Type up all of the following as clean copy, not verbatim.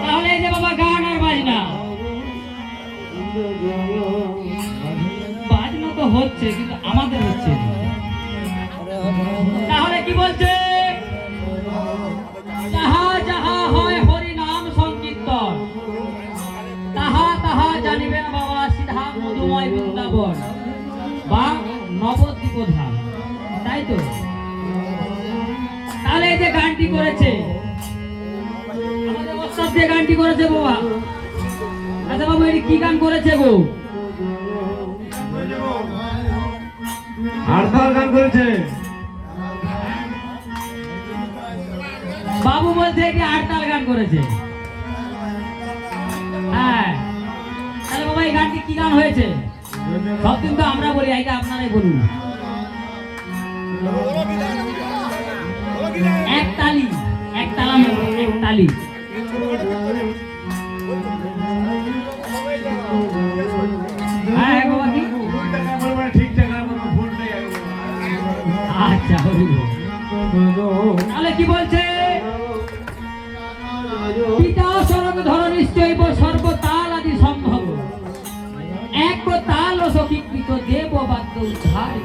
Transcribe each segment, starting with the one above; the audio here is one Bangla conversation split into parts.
তাহলে যে বাবা গান আর বাজনা বাজনা তো হচ্ছে কিন্তু আমাদের হচ্ছে তাহলে কি বলছে যাহা যাহা হয় হরি নাম সংকীর্তন তাহা তাহা জানিবেন বাবা সিধা মধুময় বৃন্দাবন বা নবদ্বীপ ধাম তাই তো তাহলে এই যে গানটি করেছে আমাদের ওস্তাদ যে গানটি করেছে বাবা আচ্ছা বাবু এটি কি গান করেছে গো আরতাল গান করেছে বাবু বলছে কি আরতাল গান করেছে হ্যাঁ তাহলে বাবা এই গানটি কি গান হয়েছে সব দিন তো আমরা বলি এইটা আপনারাই বলুন এক তালি এক তালাম এক তালি হ্যাঁ বাবা কি আচ্ছা তাহলে কি বলছে পিতা সরগ ধর নিশ্চয় সর্বতাল আদি সম্ভব এক তাল সখীকৃত দেব বাদ্য উদ্ধার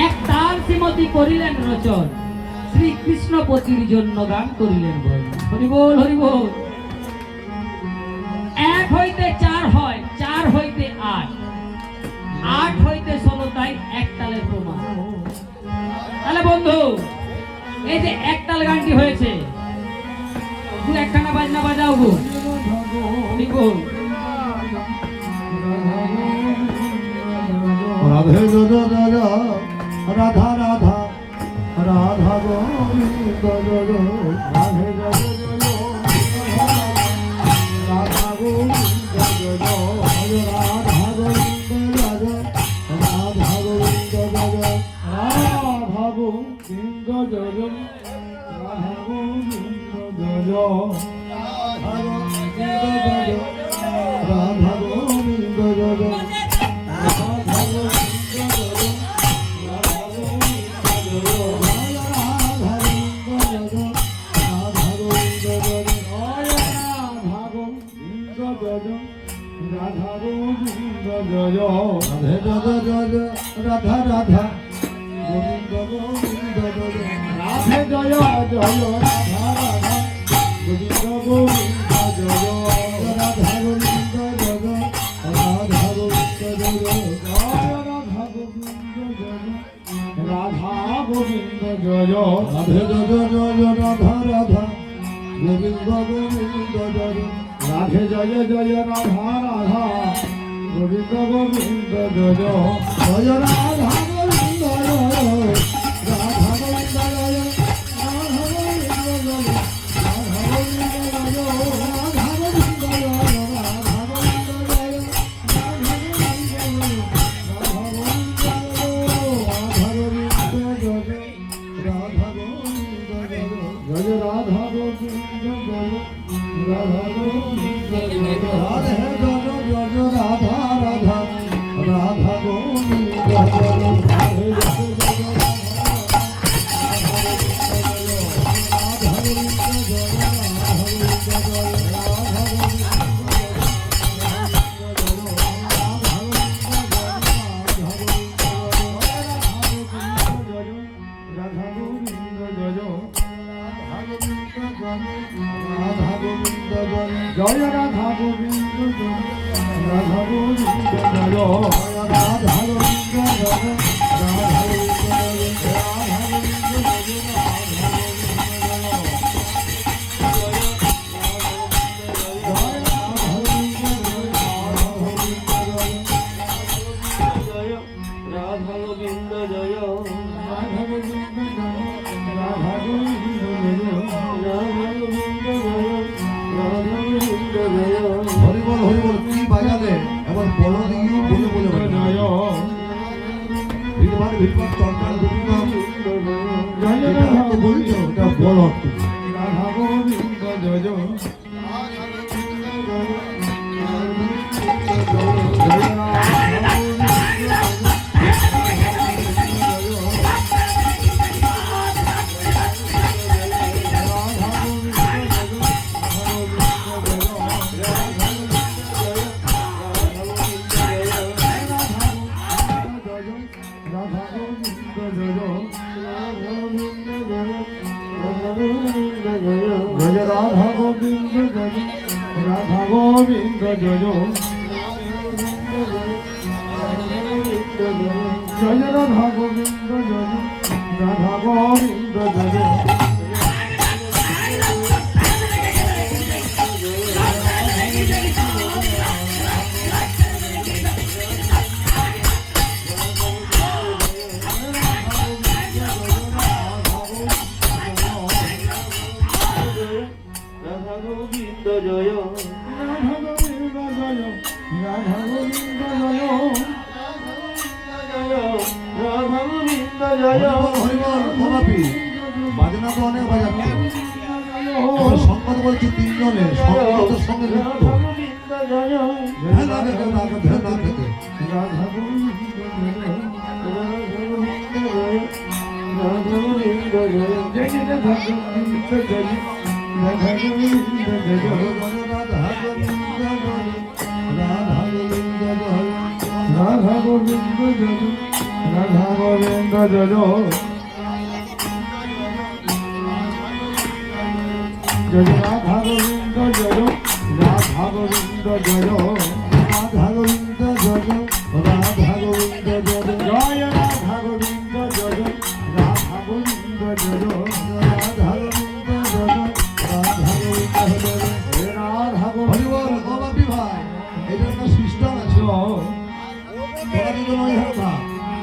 এক তাল শ্রীমতী করিলেন রচন শ্রীকৃষ্ণপতির জন্য গান করিলেন বল হরিবোল হরিবোল এক হইতে চার হয় চার হইতে আট আট হইতে 16 তাই এক তালের প্রমাণ তাহলে বন্ধু এই যে এক তাল গানটি হয়েছে তুই একখানা বাজনা বাজাও গো হরিবোল রাধে রাধা রাধা রাধা রাধা গোবিন্দ জয় রাধে জয় জয় রাধা গোবিন্দ জয় রাধা গোবিন্দ জয় রাধা গোবিন্দ জয় রাধা গোবিন্দ জয় রাধা গোবিন্দ জয় রাধা গোবিন্দ জয় রাধা গোবিন্দ জয় রাধে জয় জয় রাধা রাধা গোবিন্দ গোবিন্দ জয় রাধে জয় জয় রাধা রাধা গোবিন্দ গোবিন্দ জয় রাধা গোবিন্দ জয় রাধা গোবিন্দ জয় জয় রাধা গোবিন্দ জয় রাধা গোবিন্দ জয় রাধে জয় জয় রাধা রাধা গোবিন্দ গোবিন্দ জয় রাধে জয় জয় রাধা রাধা গোবিন্দ গোবিন্দ জয় জয় রাধা গোবিন্দ জয় রাধা গোবিন্দ জয় রাধা গোবিন্দ জয় রাধা গোবিন্দ জয় রাধা গোবিন্দ জয় রাধা গোবিন্দ জয় রাধা গোবিন্দ জয় রাধা গোবিন্দ জয় রাধা গোবিন্দ রাধে জয় জয় রাধা রাধা রাধা গোবিন্দ রাধে জয় জয় জয় রাধা গোবিন্দ রাধা গোবিন্দ জয় রাধা গোবিন্দ জয় রাধা গোবিন্দ রাধা গোবিন্দ জয় রাধা গোবিন্দ রাধা গোবিন্দ হরিবল হরিবল কি বাজালে এবার বল দিই বলে বলে ভিড়বার ভিড়বার চরকার গোবিন্দ জয় রাধা বলছো এটা বল রাধা গোবিন্দ জয় জয় রাধা গোবিন্দ জয় রাধা গোবিন্দ জয় জয় রাধা গোবিন্দ জয় রাধা গোবিন্দ জয় রাধা গোবিন্দ জয় রাধা গোবিন্দ জয় রাধা গোবিন্দ জয় রাধা গোবিন্দ জয় হরিবল বাবাপি বাজনা তো অনেক বাজাচ্ছে সংবাদ বলছি তিনজনে সংগীতের সঙ্গে যুক্ত রাধা গোবিন্দ রাধা গোবিন্দ রাধা গোবিন্দ জয় জয় রাধা গোবিন্দ জয় রাধা গোবিন্দ জয় রাধা গোবিন্দ জয় রাধা গোবিন্দ জয় রাধা গোবিন্দ জয় রাধা গোবিন্দ জয় জয় রাধা গোবিন্দ জয় রাধা গোবিন্দ জয় রাধা গোবিন্দ জয় রাধা গোবিন্দ জয় জয় রাধা গোবিন্দ জয় রাধা গোবিন্দ জয় রাধা গোবিন্দ জয় রাধা গোবিন্দ জয় রাধা হরিবল বাবাপি ভাই এটা একটা সিস্টেম আছে তোরা যদি নয় হবে না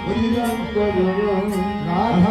ওই রাধা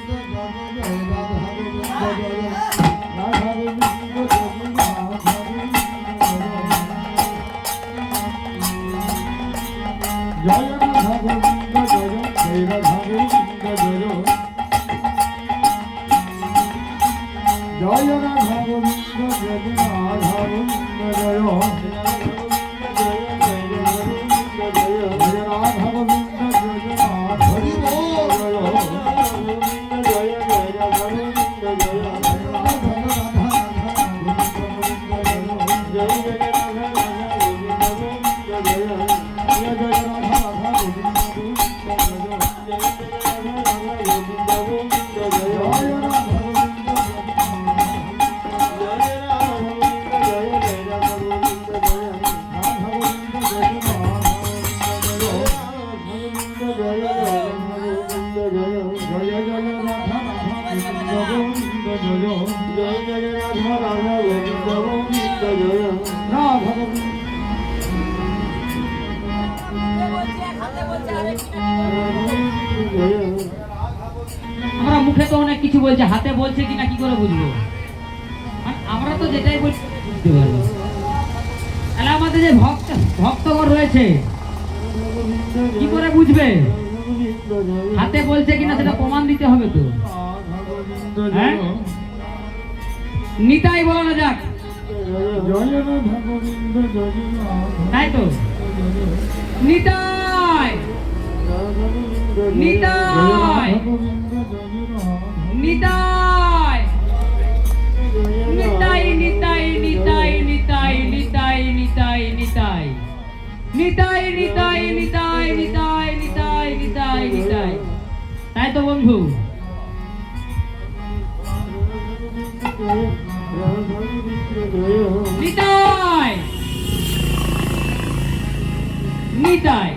আমরা মুখে তো অনেক কিছু বলছে, হাতে বলছে কিনা কি করে বুঝবো? আমরা তো যেটাই বলছি বুঝতে পারবো। তাহলে আমাদের যে ভক্তগণ রয়েছে কি করে বুঝবে হাতে বলছে কিনা? সেটা প্রমাণ দিতে হবে তো। হ্যাঁ, নিতাই বলো না যাক, তাই তো? নিতাই নিতাই নিতাই নিতাই নিতাই নিতাই নিতাই নিতাই নিতাই নিতাই নিতাই নিতাই নিতাই নিতাই নিতাই নিতাই নিতাই, তাই তো বন্ধু? নিতাই নিতাই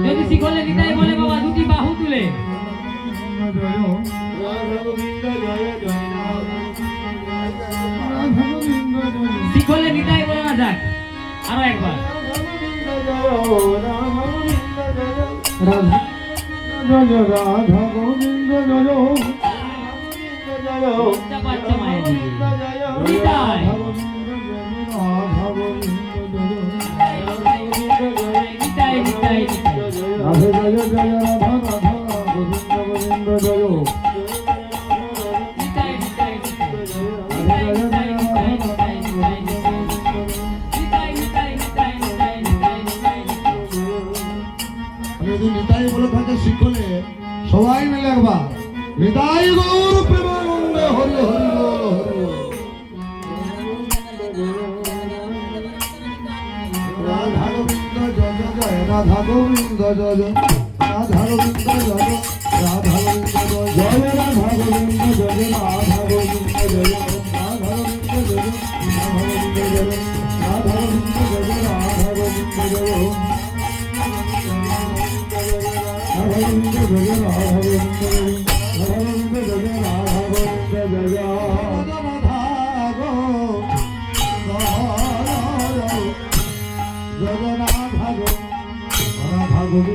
যদি শিখলে নিতাই বলে বাবা দুটি বাহু তুলে, শিখলে নিতাই বলে না যাক, আরো একবার। রাধা গোবিন্দ মায়ের দিকে নিতাই নিতাই নিতাই রাধে জয় জয় রাধা রাধা গোবিন্দ গোবিন্দ জয় নিতাই গৌর প্রেমানন্দে হরি হরি বল হরি বল। রাধা গোবিন্দ জয় জয় রাধা গোবিন্দ জয় জয় রাধা গোবিন্দ জয় রাধা গোবিন্দ জয় জয় রাধা গোবিন্দ জয় রাধা গোবিন্দ জয় রাধা গোবিন্দ জয় রাধা গোবিন্দ জয়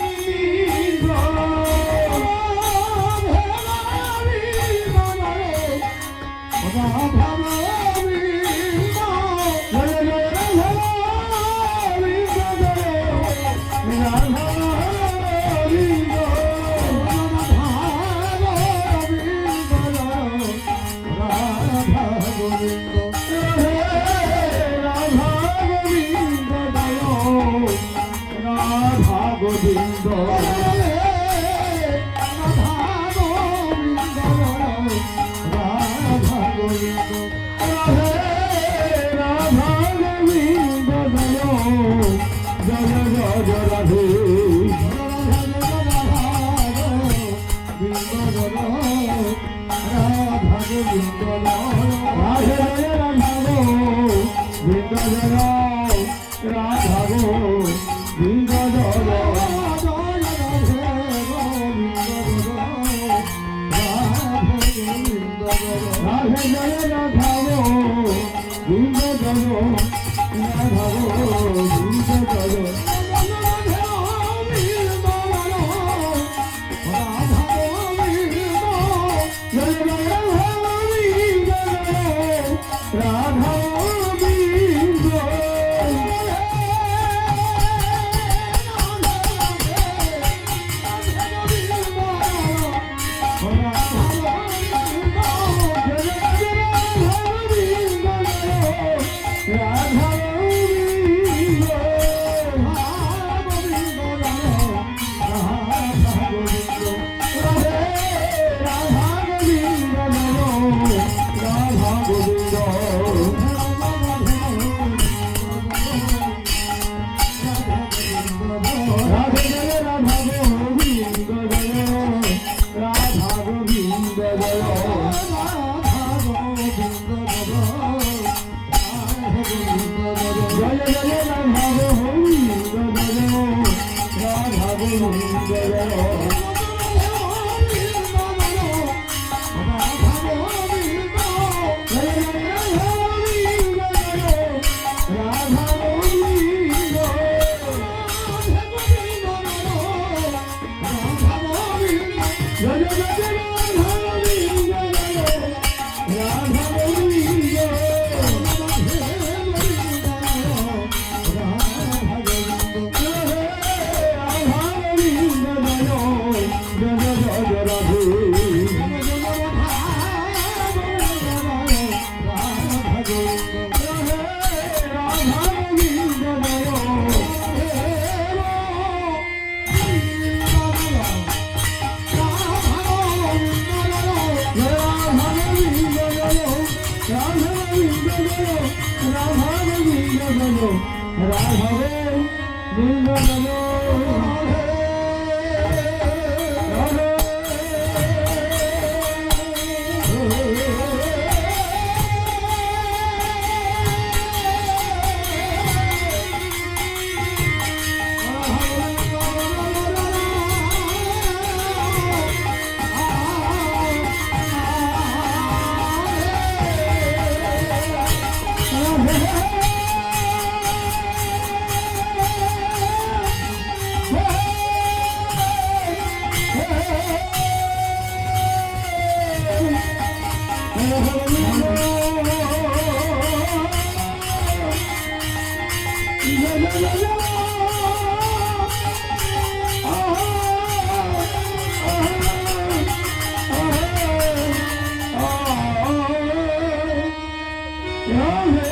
রাধা গোবিন্দ জয় রাধা গোবিন্দ জয় রাধা গোবিন্দ জয় রাধা গোবিন্দ জয় রাধা গোবিন্দ জয় রাধা গোবিন্দ জয় রাধে জয় রাধা গোবিন্দ জয় রাধা গোবিন্দ Hare